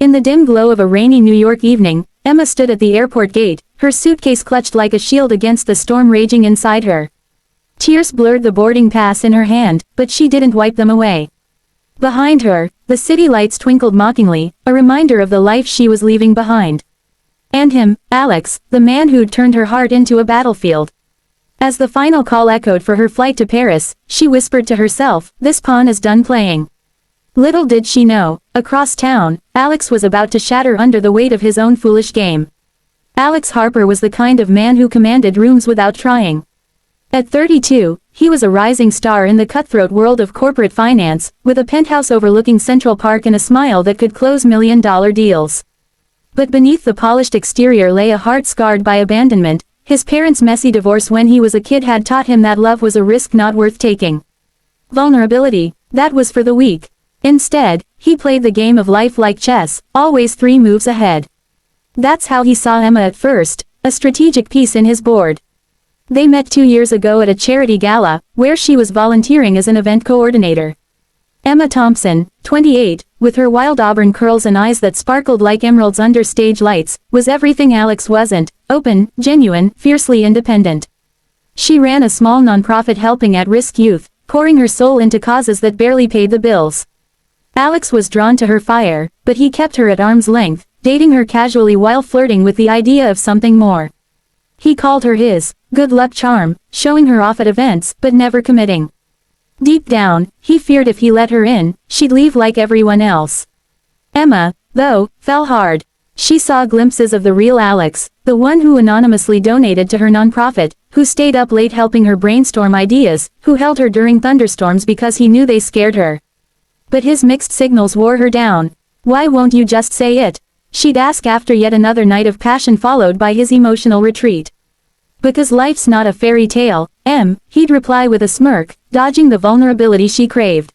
In the dim glow of a rainy New York evening, Emma stood at the airport gate, her suitcase clutched like a shield against the storm raging inside her. Tears blurred the boarding pass in her hand, but she didn't wipe them away. Behind her, the city lights twinkled mockingly, a reminder of the life she was leaving behind. And him, Alex, the man who'd turned her heart into a battlefield. As the final call echoed for her flight to Paris, she whispered to herself, "This pawn is done playing." Little did she know, across town, Alex was about to shatter under the weight of his own foolish game. Alex Harper was the kind of man who commanded rooms without trying. At 32, he was a rising star in the cutthroat world of corporate finance, with a penthouse overlooking Central Park and a smile that could close million-dollar deals. But beneath the polished exterior lay a heart scarred by abandonment. His parents' messy divorce when he was a kid had taught him that love was a risk not worth taking. Vulnerability, that was for the weak. Instead, he played the game of life like chess, always 3 moves ahead. That's how he saw Emma at first, a strategic piece in his board. They met 2 years ago at a charity gala, where she was volunteering as an event coordinator. Emma Thompson, 28, with her wild auburn curls and eyes that sparkled like emeralds under stage lights, was everything Alex wasn't: open, genuine, fiercely independent. She ran a small nonprofit helping at-risk youth, pouring her soul into causes that barely paid the bills. Alex was drawn to her fire, but he kept her at arm's length, dating her casually while flirting with the idea of something more. He called her his good luck charm, showing her off at events, but never committing. Deep down, he feared if he let her in, she'd leave like everyone else. Emma, though, fell hard. She saw glimpses of the real Alex, the one who anonymously donated to her nonprofit, who stayed up late helping her brainstorm ideas, who held her during thunderstorms because he knew they scared her. But his mixed signals wore her down. "Why won't you just say it?" she'd ask after yet another night of passion followed by his emotional retreat. "Because life's not a fairy tale, he'd reply with a smirk, dodging the vulnerability she craved.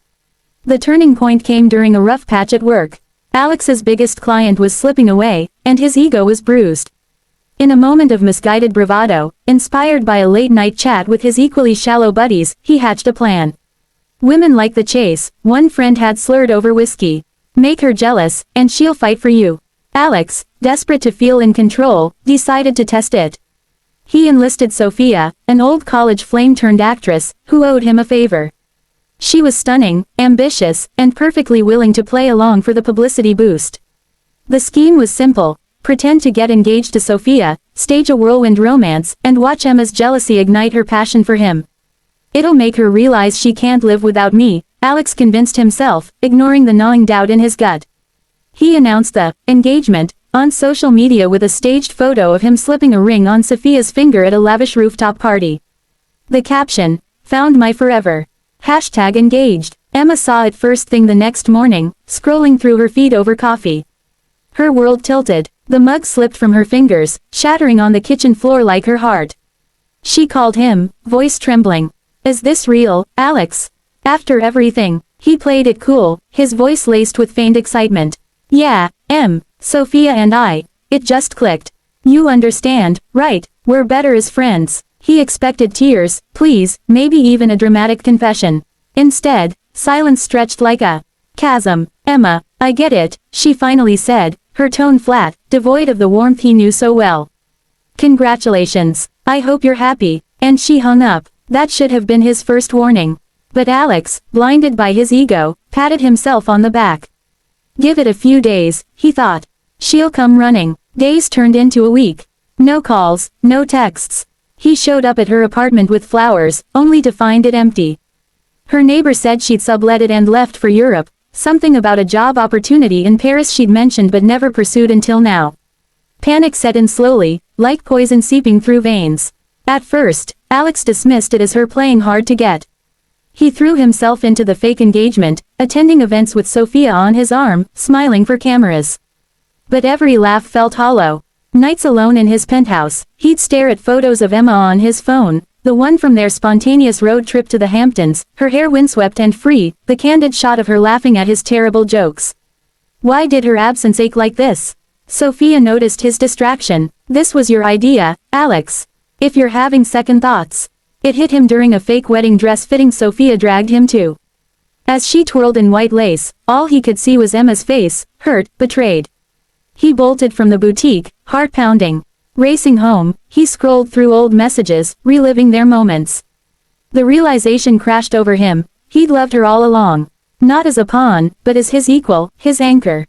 The turning point came during a rough patch at work. Alex's biggest client was slipping away, and his ego was bruised. In a moment of misguided bravado, inspired by a late-night chat with his equally shallow buddies, he hatched a plan. "Women like the chase," one friend had slurred over whiskey. "Make her jealous, and she'll fight for you." Alex, desperate to feel in control, decided to test it. He enlisted Sophia, an old college flame-turned-actress, who owed him a favor. She was stunning, ambitious, and perfectly willing to play along for the publicity boost. The scheme was simple: pretend to get engaged to Sophia, stage a whirlwind romance, and watch Emma's jealousy ignite her passion for him. "It'll make her realize she can't live without me," Alex convinced himself, ignoring the gnawing doubt in his gut. He announced the engagement on social media with a staged photo of him slipping a ring on Sophia's finger at a lavish rooftop party. The caption, "Found my forever." #engaged. Emma saw it first thing the next morning, scrolling through her feed over coffee. Her world tilted. The mug slipped from her fingers, shattering on the kitchen floor like her heart. She called him, voice trembling. "Is this real, Alex?" After everything, he played it cool, his voice laced with feigned excitement. "Yeah, Sophia and I, it just clicked. You understand, right? We're better as friends." He expected tears, pleas, maybe even a dramatic confession. Instead, silence stretched like a chasm. "Emma, I get it," she finally said, her tone flat, devoid of the warmth he knew so well. "Congratulations. I hope you're happy." And she hung up. That should have been his first warning. But Alex, blinded by his ego, patted himself on the back. Give it a few days, he thought. She'll come running. Days turned into a week. No calls, no texts. He showed up at her apartment with flowers, only to find it empty. Her neighbor said she'd sublet it and left for Europe, something about a job opportunity in Paris she'd mentioned but never pursued until now. Panic set in slowly, like poison seeping through veins. At first, Alex dismissed it as her playing hard to get. He threw himself into the fake engagement, attending events with Sophia on his arm, smiling for cameras. But every laugh felt hollow. Nights alone in his penthouse, he'd stare at photos of Emma on his phone, the one from their spontaneous road trip to the Hamptons, her hair windswept and free, the candid shot of her laughing at his terrible jokes. Why did her absence ache like this? Sophia noticed his distraction. This was your idea, Alex. If you're having second thoughts. It hit him during a fake wedding dress fitting Sophia dragged him to. As she twirled in white lace, all he could see was Emma's face, hurt, betrayed. He bolted from the boutique, heart pounding. Racing home, he scrolled through old messages, reliving their moments. The realization crashed over him: he'd loved her all along. Not as a pawn, but as his equal, his anchor.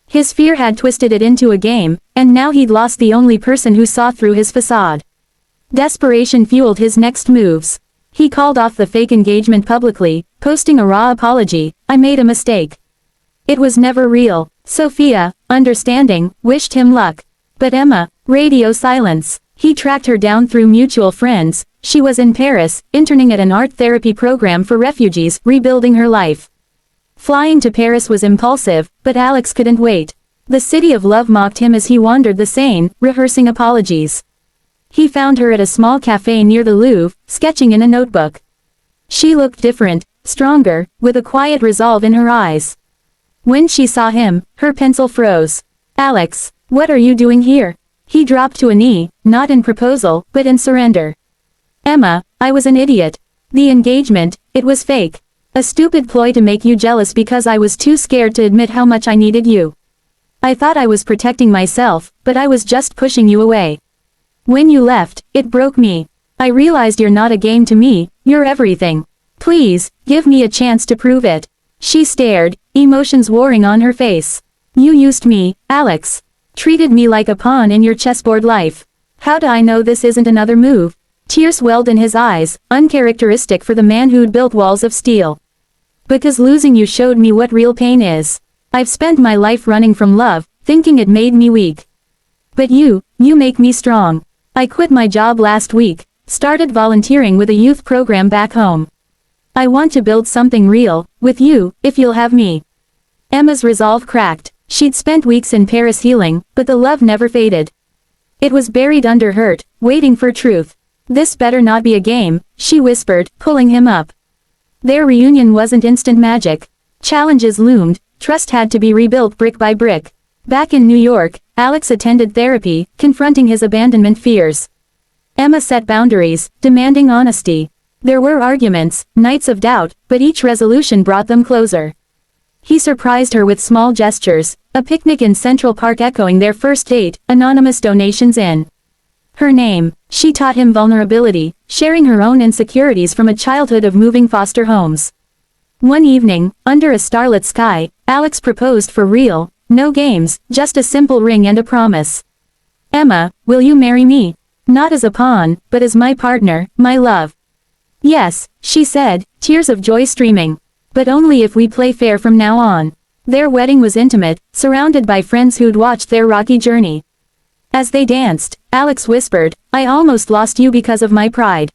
His fear had twisted it into a game, and now he'd lost the only person who saw through his facade. Desperation fueled his next moves. He called off the fake engagement publicly, posting a raw apology: "I made a mistake. It was never real." Sophia, understanding, wished him luck. But Emma, radio silence. He tracked her down through mutual friends. She was in Paris, interning at an art therapy program for refugees, rebuilding her life. Flying to Paris was impulsive, but Alex couldn't wait. The city of love mocked him as he wandered the Seine, rehearsing apologies. He found her at a small cafe near the Louvre, sketching in a notebook. She looked different, stronger, with a quiet resolve in her eyes. When she saw him, her pencil froze. "Alex, what are you doing here?" He dropped to a knee, not in proposal, but in surrender. "Emma, I was an idiot. The engagement, it was fake. A stupid ploy to make you jealous because I was too scared to admit how much I needed you. I thought I was protecting myself, but I was just pushing you away. When you left, it broke me. I realized you're not a game to me, you're everything. Please, give me a chance to prove it." She stared, emotions warring on her face. "You used me, Alex. Treated me like a pawn in your chessboard life. How do I know this isn't another move?" Tears welled in his eyes, uncharacteristic for the man who'd built walls of steel. "Because losing you showed me what real pain is. I've spent my life running from love, thinking it made me weak. But you make me strong. I quit my job last week, started volunteering with a youth program back home. I want to build something real, with you, if you'll have me." Emma's resolve cracked. She'd spent weeks in Paris healing, but the love never faded. It was buried under hurt, waiting for truth. "This better not be a game," she whispered, pulling him up. Their reunion wasn't instant magic. Challenges loomed, trust had to be rebuilt brick by brick. Back in New York, Alex attended therapy, confronting his abandonment fears. Emma set boundaries, demanding honesty. There were arguments, nights of doubt, but each resolution brought them closer. He surprised her with small gestures, a picnic in Central Park echoing their first date, anonymous donations in her name. She taught him vulnerability, sharing her own insecurities from a childhood of moving foster homes. One evening, under a starlit sky, Alex proposed for real, no games, just a simple ring and a promise. "Emma, will you marry me? Not as a pawn, but as my partner, my love." "Yes," she said, tears of joy streaming. "But only if we play fair from now on." Their wedding was intimate, surrounded by friends who'd watched their rocky journey. As they danced, Alex whispered, "I almost lost you because of my pride."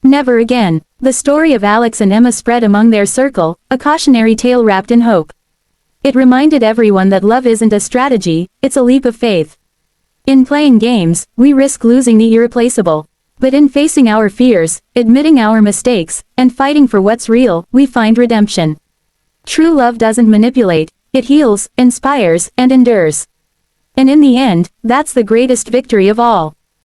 Never again. The story of Alex and Emma spread among their circle, a cautionary tale wrapped in hope. It reminded everyone that love isn't a strategy, it's a leap of faith. In playing games, we risk losing the irreplaceable. But in facing our fears, admitting our mistakes, and fighting for what's real, we find redemption. True love doesn't manipulate, it heals, inspires, and endures. And in the end, that's the greatest victory of all.